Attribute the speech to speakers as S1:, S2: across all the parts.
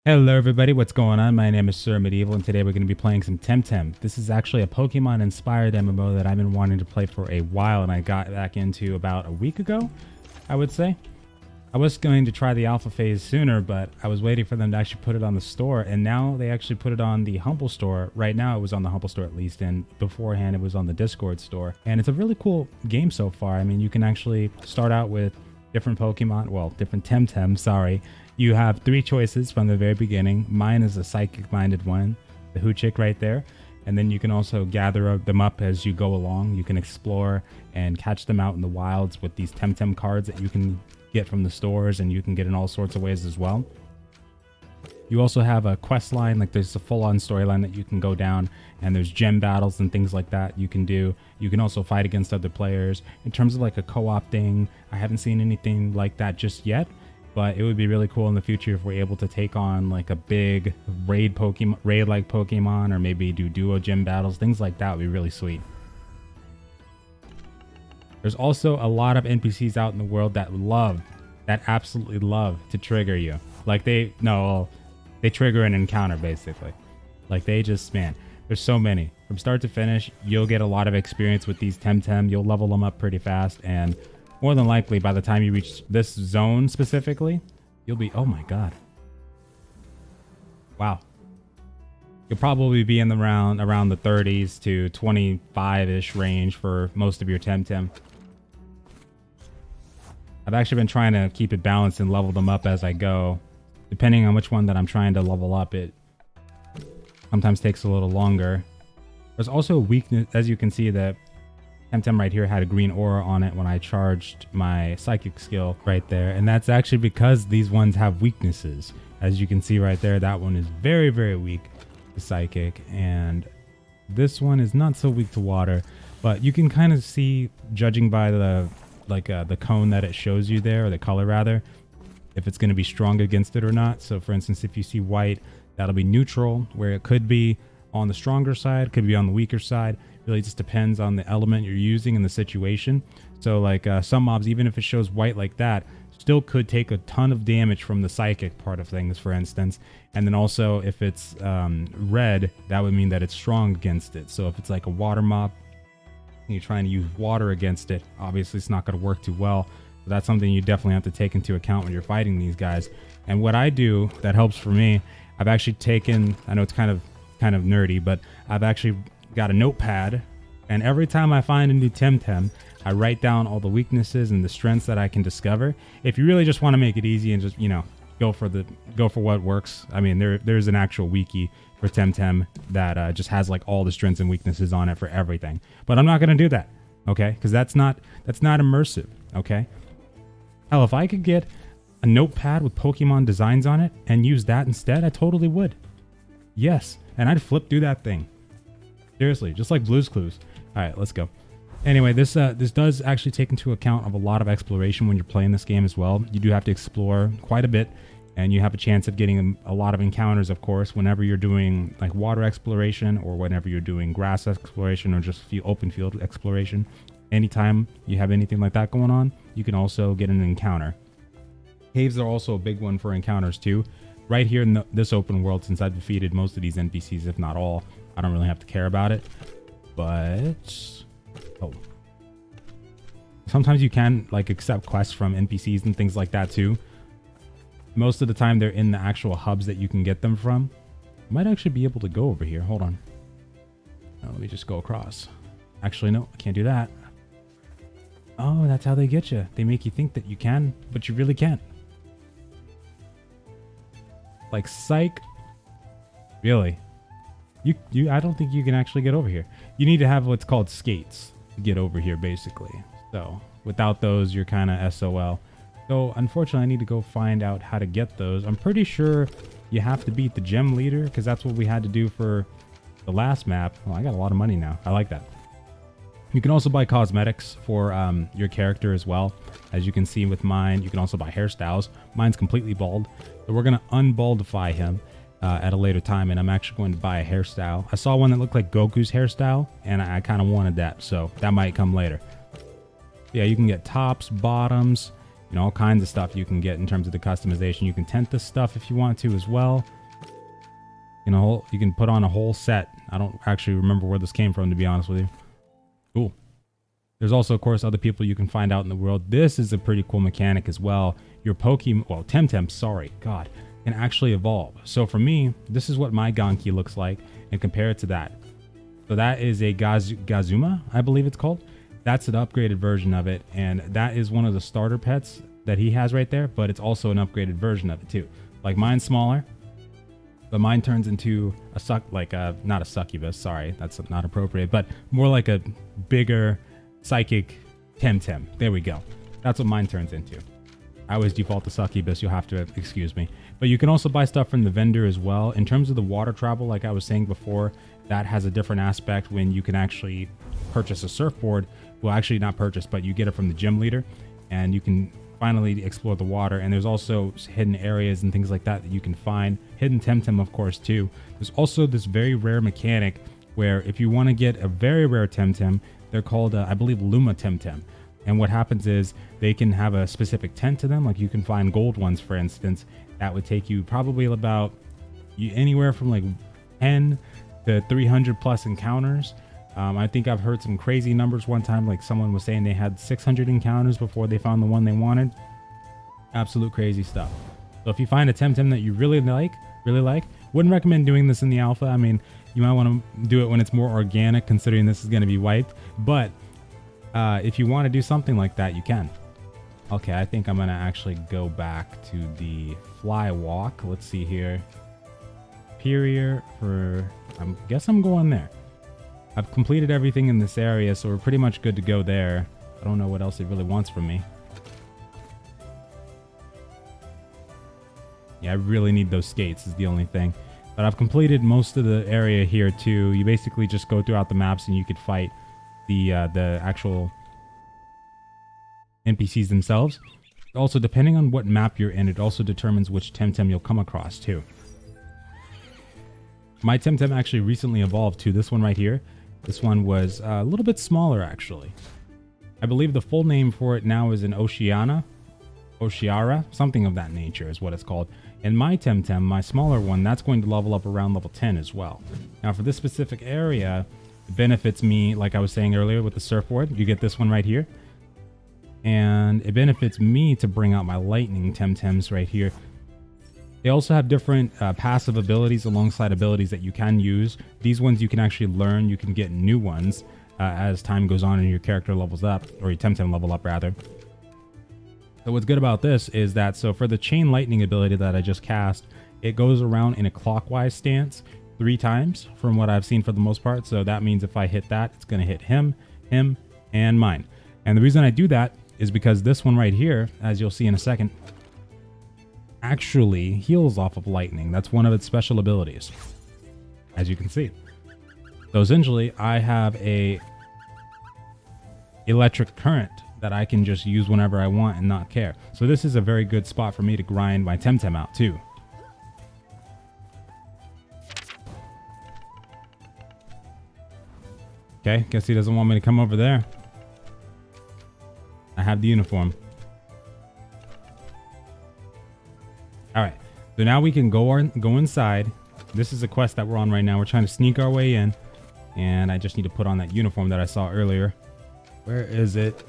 S1: Hello everybody, what's going on? My name is 𝐏𝐸𝐤𝐸𝐫𝐤𝐸 and today we're going to be playing some Temtem. This is actually a Pokemon-inspired MMO that I've been wanting to play for a while and I got back into about a week ago, I would say. I was going to try the alpha phase sooner, but I was waiting for them to actually put it on the store, and now they actually put it on the Humble store. Right now it was on the Humble store at least, and beforehand it was on the Discord store. And it's a really cool game so far. I mean, you can actually start out with different Pokemon, well, different Temtem, sorry. You have 3 choices from the very beginning. Mine is a psychic-minded one, the 𝐏𝐤𝐤𝐞𝐿 right there. And then you can also gather them up as you go along. You can explore and catch them out in the wilds with these Temtem cards that you can get from the stores, and you can get in all sorts of ways as well. You also have a quest line, like there's a full-on storyline that you can go down, and there's gem battles and things like that you can do. You can also fight against other players. In terms of like a co-op thing, I haven't seen anything like that just yet. But it would be really cool in the future if we're able to take on like a big raid like Pokemon, or maybe do duo gym battles. Things like that would be really sweet. There's also a lot of NPCs out in the world that absolutely love to trigger you. Like they trigger an encounter basically. Like they just, man, there's so many. From start to finish, you'll get a lot of experience with these Temtem. You'll level them up pretty fast, and more than likely, by the time you reach this zone specifically, you'll be, oh my god. Wow. You'll probably be in the around the 30s to 25-ish range for most of your Temtem. I've actually been trying to keep it balanced and level them up as I go. Depending on which one that I'm trying to level up, it sometimes takes a little longer. There's also a weakness, as you can see, that Temtem right here had a green aura on it when I charged my psychic skill right there, and that's actually because these ones have weaknesses. As you can see right there, that one is very, very weak to psychic, and this one is not so weak to water. But you can kind of see, judging by the cone that it shows you there, or the color rather, if it's going to be strong against it or not. So for instance, if you see white, that'll be neutral, where it could be on the stronger side, could be on the weaker side. Really just depends on the element you're using and the situation. So like some mobs, even if it shows white like that, still could take a ton of damage from the psychic part of things, for instance. And then also if it's red, that would mean that it's strong against it. So if it's like a water mob and you're trying to use water against it, obviously it's not going to work too well. So that's something you definitely have to take into account when you're fighting these guys. And what I do that helps for me, I've actually taken, I know it's kind of nerdy, but I've actually got a notepad, and every time I find a new Temtem, I write down all the weaknesses and the strengths that I can discover. If you really just want to make it easy and just, you know, go for what works. I mean, there's an actual wiki for Temtem that just has like all the strengths and weaknesses on it for everything. But I'm not going to do that, okay? Because that's not immersive, okay? Hell, if I could get a notepad with Pokemon designs on it and use that instead, I totally would. Yes, and I'd flip through that thing. Seriously, just like Blue's Clues. All right, let's go. Anyway, this does actually take into account of a lot of exploration when you're playing this game as well. You do have to explore quite a bit, and you have a chance of getting a lot of encounters, of course, whenever you're doing like water exploration, or whenever you're doing grass exploration, or just open field exploration. Anytime you have anything like that going on, you can also get an encounter. Caves are also a big one for encounters too. Right here in this open world, since I've defeated most of these NPCs, if not all, I don't really have to care about it. But sometimes you can like accept quests from NPCs and things like that too. Most of the time they're in the actual hubs that you can get them from. I might actually be able to go over here. Hold on. Let me just go across. Actually, no, I can't do that. Oh, that's how they get you. They make you think that you can, but you really can't. Like, psych. Really? I don't think you can actually get over here. You need to have what's called skates to get over here, basically. So without those, you're kind of SOL. So unfortunately, I need to go find out how to get those. I'm pretty sure you have to beat the gem leader, because that's what we had to do for the last map. Well, I got a lot of money now. I like that. You can also buy cosmetics for your character as well. As you can see with mine, you can also buy hairstyles. Mine's completely bald. So we're going to unbaldify him at a later time, and I'm actually going to buy a hairstyle. I saw one that looked like Goku's hairstyle, and I kind of wanted that, so that might come later. Yeah, you can get tops, bottoms, You know, all kinds of stuff you can get in terms of the customization. You can tent this stuff if you want to as well. You know, you can put on a whole set. I don't actually remember where this came from, to be honest with you. Cool. There's also, of course, other people you can find out in the world. This is a pretty cool mechanic as well. Your Pokemon, well, Temtem, sorry, God, can actually evolve. So for me, this is what my 𝐏𝐸𝐞𝐸 looks like, and compare it to that. So that is a 𝐏𝐨𝐤𝐞𝐦𝐨𝐧, I believe it's called. That's an upgraded version of it, and that is one of the starter pets that he has right there, but it's also an upgraded version of it too. Like mine's smaller, but mine turns into a not a succubus, sorry, that's not appropriate, but more like a bigger psychic Temtem. There we go. That's what mine turns into. I always default to succubus, you'll have to excuse me. But you can also buy stuff from the vendor as well. In terms of the water travel, like I was saying before, that has a different aspect when you can actually purchase a surfboard. Well, actually not purchase, but you get it from the gym leader, and you can finally explore the water. And there's also hidden areas and things like that that you can find. Hidden Temtem, of course, too. There's also this very rare mechanic where if you want to get a very rare Temtem, they're called, I believe, Luma Temtem. And what happens is they can have a specific tent to them. Like you can find gold ones, for instance, that would take you probably about anywhere from like 10 to 300 plus encounters. I think I've heard some crazy numbers one time, like someone was saying they had 600 encounters before they found the one they wanted. Absolute crazy stuff. So if you find a Temtem that you really like, wouldn't recommend doing this in the alpha. I mean, you might want to do it when it's more organic, considering this is going to be wiped. But if you want to do something like that, you can. Okay, I think I'm going to actually go back to the fly walk. Let's see here. Superior for... I guess I'm going there. I've completed everything in this area, so we're pretty much good to go there. I don't know what else it really wants from me. Yeah, I really need those skates is the only thing. But I've completed most of the area here too. You basically just go throughout the maps and you could fight the actual NPCs themselves. Also, depending on what map you're in, it also determines which Temtem you'll come across too. My Temtem actually recently evolved to this one right here. This one was a little bit smaller, actually. I believe the full name for it now is an Oceara, something of that nature is what it's called. And my Temtem, my smaller one, that's going to level up around level 10 as well. Now, for this specific area, it benefits me, like I was saying earlier with the surfboard. You get this one right here. And it benefits me to bring out my lightning Temtems right here. They also have different passive abilities alongside abilities that you can use. These ones you can actually learn. You can get new ones as time goes on and your character levels up, or your Temtem level up rather. So what's good about this is that, so for the chain lightning ability that I just cast, it goes around in a clockwise stance 3 times from what I've seen for the most part. So that means if I hit that, it's going to hit him, and mine. And the reason I do that is because this one right here, as you'll see in a second, actually heals off of lightning. That's one of its special abilities, as you can see. So essentially, I have a electric current that I can just use whenever I want and not care. So this is a very good spot for me to grind my Temtem out too. Okay, guess he doesn't want me to come over there. I have the uniform. All right, so now we can go inside. This is a quest that we're on right now. We're trying to sneak our way in, and I just need to put on that uniform that I saw earlier. Where is it?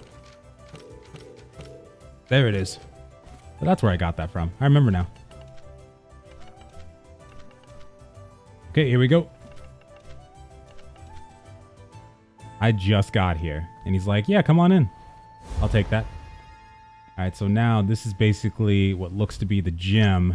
S1: There it is. Well, that's where I got that from. I remember now. Okay, here we go. I just got here, and he's like, yeah, come on in. I'll take that. All right, so now this is basically what looks to be the gym.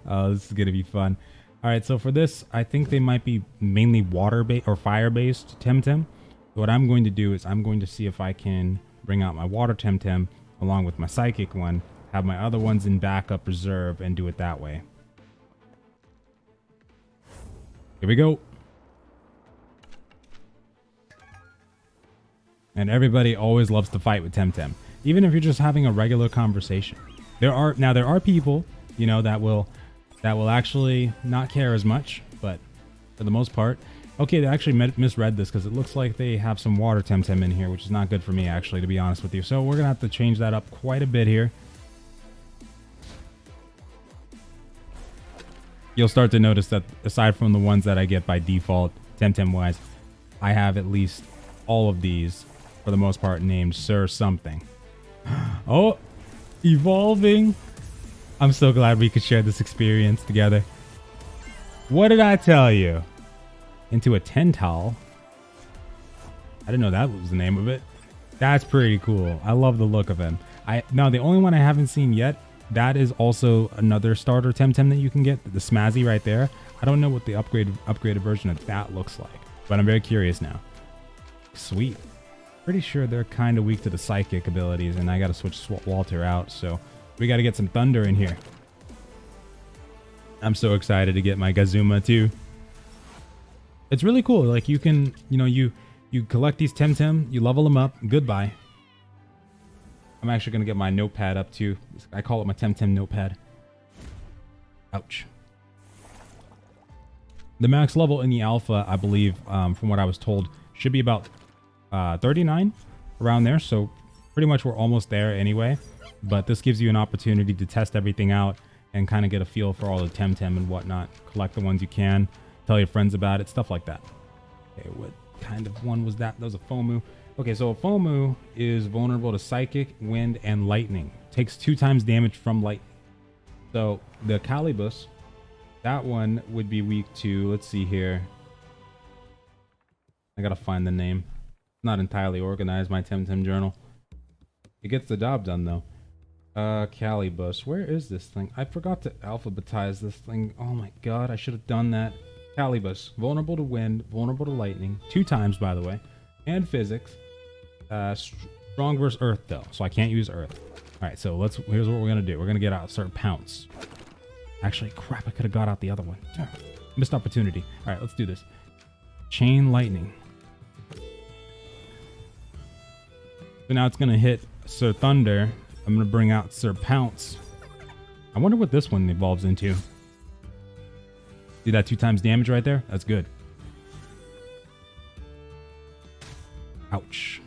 S1: Oh, this is going to be fun. All right, so for this, I think they might be mainly water-based or fire-based Temtem. What I'm going to do is I'm going to see if I can bring out my water Temtem along with my psychic one, have my other ones in backup reserve, and do it that way. Here we go. And everybody always loves to fight with Temtem, even if you're just having a regular conversation. There are people, that will actually not care as much, but for the most part, Okay, they actually misread this because it looks like they have some water Temtem in here, which is not good for me, actually, to be honest with you. So we're going to have to change that up quite a bit here. You'll start to notice that aside from the ones that I get by default, Temtem-wise, I have at least all of these, for the most part, named Sir Something. Oh, evolving. I'm so glad we could share this experience together. What did I tell you? Into a Tental. I didn't know that was the name of it. That's pretty cool. I love the look of him. Now the only one I haven't seen yet, that is also another starter Temtem that you can get, the Smazzy right there. I don't know what the upgraded version of that looks like, but I'm very curious now. Sweet. Pretty sure they're kind of weak to the psychic abilities, and I got to switch Walter out, so we got to get some thunder in here. I'm so excited to get my Gazuma too. It's really cool. Like you can, you collect these Temtem, you level them up. Goodbye. I'm actually going to get my notepad up too. I call it my Temtem notepad. Ouch. The max level in the alpha, I believe, from what I was told, should be about 39 around there. So pretty much we're almost there anyway. But this gives you an opportunity to test everything out and kind of get a feel for all the Temtem and whatnot. Collect the ones you can. Tell your friends about it, stuff like that. Okay, what kind of one was that? That was a Fomu. Okay, so a Fomu is vulnerable to Psychic, Wind, and Lightning. Takes 2 times damage from lightning. So the Calibus, that one would be weak to, let's see here. I gotta find the name. Not entirely organized, my Temtem journal. It gets the job done though. Calibus, where is this thing? I forgot to alphabetize this thing. Oh my god, I should have done that. Calibus, vulnerable to wind, vulnerable to lightning, 2 times by the way, and physics. Strong versus earth though, so I can't use earth. All right, so here's what we're gonna do. We're gonna get out Sir Pounce. Actually, crap, I could have got out the other one. Missed opportunity. All right, let's do this. Chain lightning. So now it's gonna hit Sir Thunder. I'm gonna bring out Sir Pounce. I wonder what this one evolves into. See that 2 times damage right there? That's good. Ouch.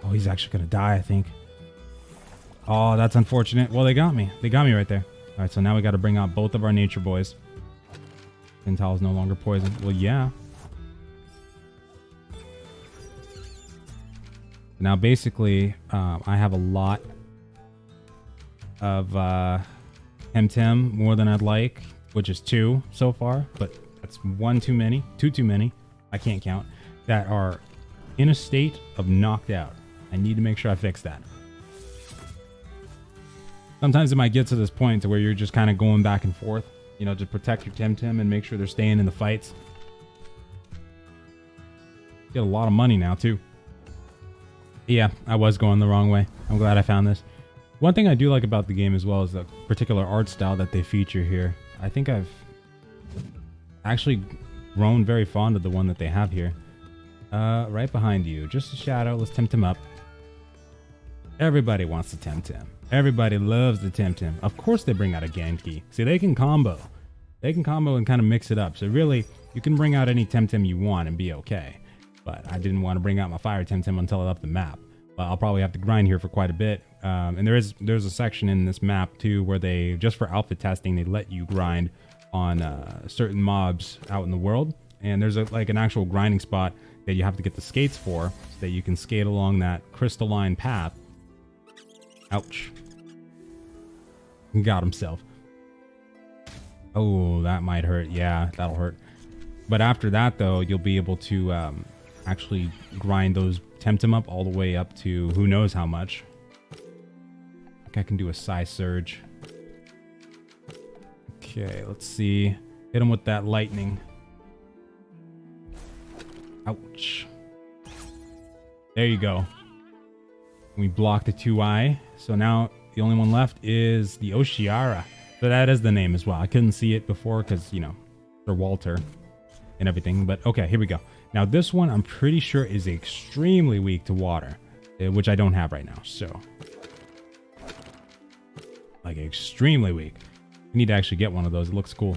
S1: Oh, he's actually gonna die, I think. Oh, that's unfortunate. Well, they got me. They got me right there. All right, so now we got to bring out both of our nature boys. Pental is no longer poisoned. Well, yeah. Now, basically, I have a lot of Temtem, more than I'd like, which is 2 so far, but that's 1 too many, 2 too many, I can't count, that are in a state of knocked out. I need to make sure I fix that. Sometimes it might get to this point to where you're just kind of going back and forth, to protect your Temtem and make sure they're staying in the fights. Get a lot of money now, too. Yeah, I was going the wrong way. I'm glad I found this. One thing I do like about the game as well is the particular art style that they feature here. I think I've actually grown very fond of the one that they have here. Right behind you. Just a shadow. Let's Temtem up. Everybody wants the Temtem. Everybody loves the Temtem. Of course they bring out a Genki. See, they can combo. They can combo and kind of mix it up. So really, you can bring out any Temtem you want and be okay. But I didn't want to bring out my Fire Temtem until I left the map. But I'll probably have to grind here for quite a bit. And there's a section in this map too where they, just for alpha testing, they let you grind on certain mobs out in the world. And there's like an actual grinding spot that you have to get the skates for, so that you can skate along that crystalline path. Ouch. Got himself. Oh, that might hurt. Yeah, that'll hurt. But after that, though, you'll be able to actually grind those Temtem up all the way up to who knows how much. I think I can do a 𝐴𝐳𝐬𝐸𝐫𝐞𝐝. Okay, let's see. Hit him with that lightning. Ouch. There you go. We blocked the 2i. So now the only one left is the Oshiara. So that is the name as well. I couldn't see it before because, Sir Walter and everything. But okay, here we go. Now this one I'm pretty sure is extremely weak to water, which I don't have right now. So, like extremely weak. I need to actually get one of those. It looks cool.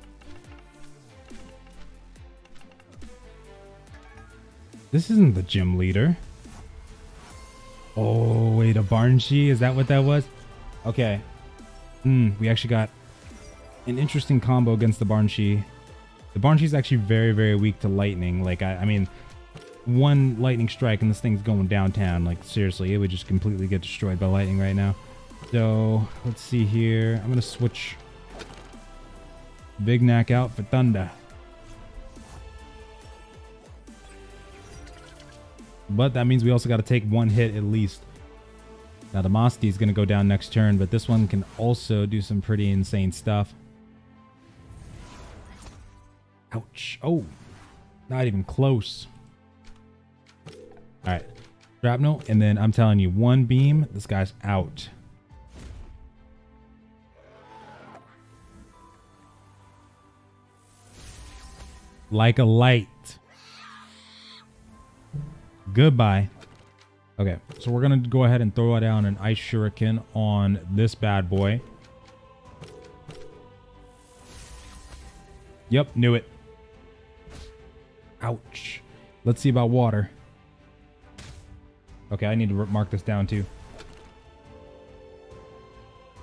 S1: This isn't the gym leader. Oh, wait, a Barnshee? Is that what that was? Okay. We actually got an interesting combo against the Barnshee. The Barnshee is actually very, very weak to lightning. Like, I mean, one lightning strike and this thing's going downtown. Like, seriously, it would just completely get destroyed by lightning right now. So, let's see here. I'm going to switch Big Knack out for Thunder. But that means we also got to take one hit at least. Now the Masti is going to go down next turn, but this one can also do some pretty insane stuff. Ouch. Oh, not even close. All right. Shrapnel, and then I'm telling you, one beam, this guy's out. Like a light. Goodbye. Okay, so we're going to go ahead and throw down an Ice Shuriken on this bad boy. Yep, knew it. Ouch. Let's see about water. Okay, I need to mark this down too.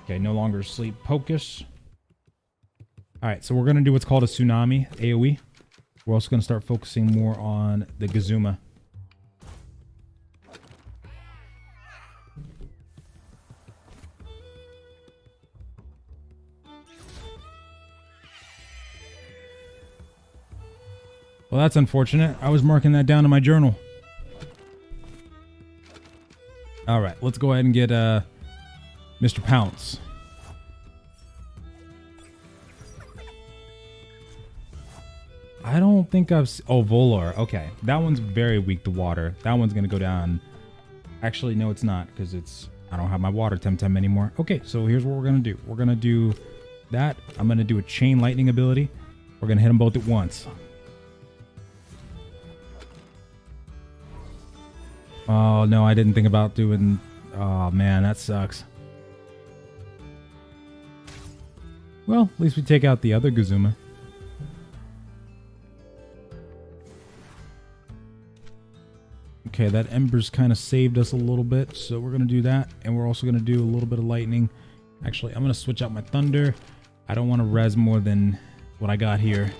S1: Okay, no longer sleep Pocus. Alright, so we're going to do what's called a Tsunami Aoe. We're also going to start focusing more on the 𝐏𝐨𝐤𝐞𝐻. Well, that's unfortunate. I was marking that down in my journal. All right, let's go ahead and get Mr. Pounce. I don't think I've... Oh, Volar. Okay, that one's very weak to water. That one's going to go down. Actually, no, it's not, because it's... I don't have my water Temtem anymore. Okay, so here's what we're going to do. We're going to do that. I'm going to do a Chain Lightning ability. We're going to hit them both at once. Oh, no, I didn't think about doing... Oh, man, that sucks. Well, at least we take out the other 𝐏𝐨𝐤𝐞𝐻. Okay, that ember's kind of saved us a little bit, so we're going to do that. And we're also going to do a little bit of lightning. Actually, I'm going to switch out my thunder. I don't want to res more than what I got here.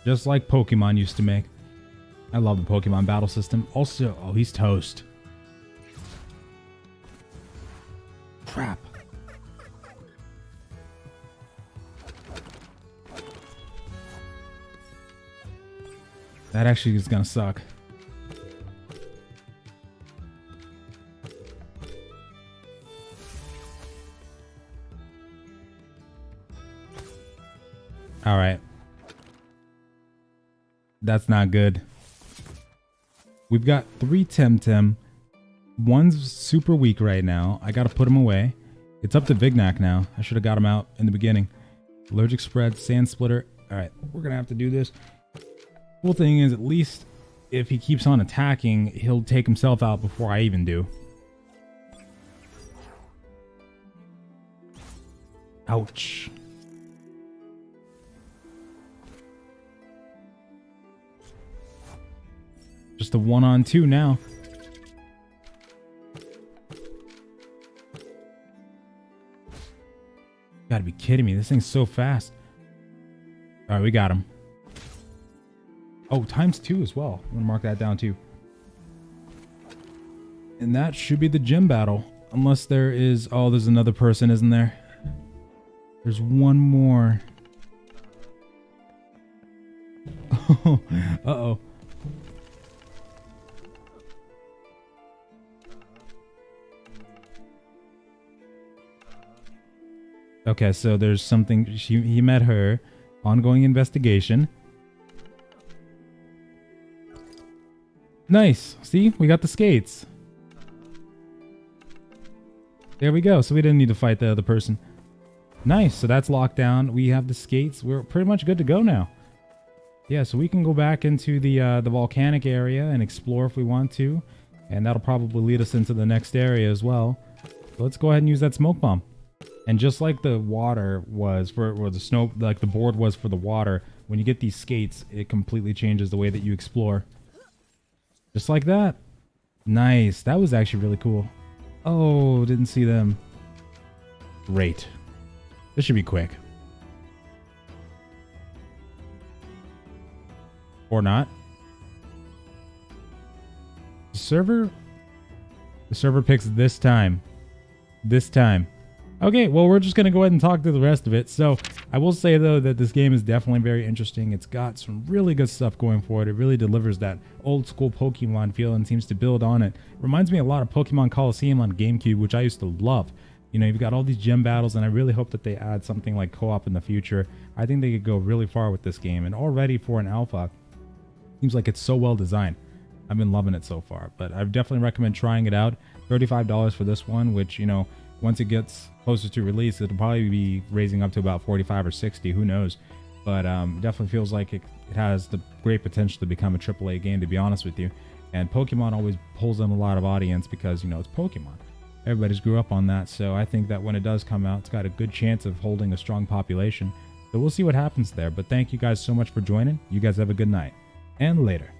S1: Just like Pokemon used to make. I love the Pokemon battle system. Also, oh, he's toast. Crap. That actually is gonna suck. All right. That's not good. We've got 3 Temtem. One's super weak right now. I gotta put him away. It's up to 𝐕𝐬𝐞𝐸 now. I should have got him out in the beginning. Allergic spread, sand splitter. All right, we're gonna have to do this. Cool thing is, at least if he keeps on attacking, he'll take himself out before I even do. Ouch. Just a 1-on-2 now. Gotta be kidding me. This thing's so fast. All right, we got him. Oh, ×2 as well. I'm gonna mark that down too. And that should be the gym battle. Unless there is... Oh, there's another person, isn't there? There's one more. Oh, uh-oh. Okay, so there's something... He met her. Ongoing investigation. Nice. See? We got the skates. There we go. So we didn't need to fight the other person. Nice. So that's locked down. We have the skates. We're pretty much good to go now. Yeah, so we can go back into the volcanic area and explore if we want to. And that'll probably lead us into the next area as well. So let's go ahead and use that smoke bomb. And just like the water was for, or the snow, like the board was for the water, when you get these skates, it completely changes the way that you explore. Just like that. Nice. That was actually really cool. Oh, didn't see them. Great. This should be quick. Or not. The server picks this time. This time. Okay, well, we're just going to go ahead and talk to the rest of it. So, I will say, though, that this game is definitely very interesting. It's got some really good stuff going for it. It really delivers that old-school Pokemon feel and seems to build on it. Reminds me a lot of Pokemon Coliseum on GameCube, which I used to love. You know, you've got all these gym battles, and I really hope that they add something like co-op in the future. I think they could go really far with this game. And already for an alpha, seems like it's so well designed. I've been loving it so far. But I definitely recommend trying it out. $35 for this one, which, you know, once it gets closer to release, it'll probably be raising up to about 45 or 60, who knows. But definitely feels like it has the great potential to become a AAA game, to be honest with you. And Pokemon always pulls in a lot of audience because, you know, it's Pokemon. Everybody's grew up on that, so I think that when it does come out, it's got a good chance of holding a strong population. So we'll see what happens there. But thank you guys so much for joining. You guys have a good night. And later.